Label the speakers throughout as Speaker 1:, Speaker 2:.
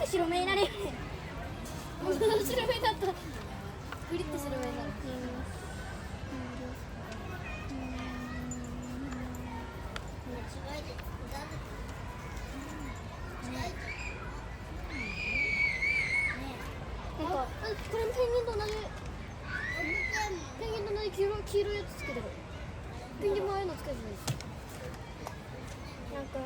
Speaker 1: ぐ白目になれるね。もう白目だった。グリッと白目になる。なんかこれペンギンと同じ黄色いやつつけてる。ペンギンもああいうのつけてる。なんか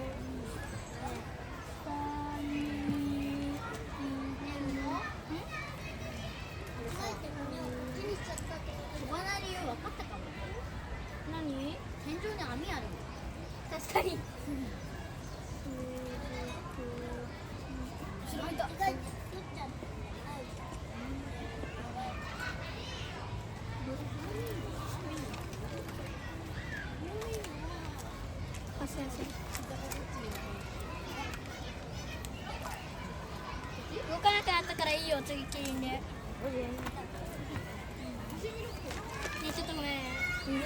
Speaker 2: 飛ばない理由分かったかも。
Speaker 1: 何？
Speaker 2: 天井に網あるの。
Speaker 1: 確かに。
Speaker 2: 開いた。
Speaker 1: 動かなくなったからいいよ、次キリンで。ねえ、ちょっとごめん。
Speaker 2: もう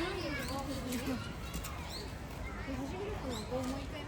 Speaker 2: 一回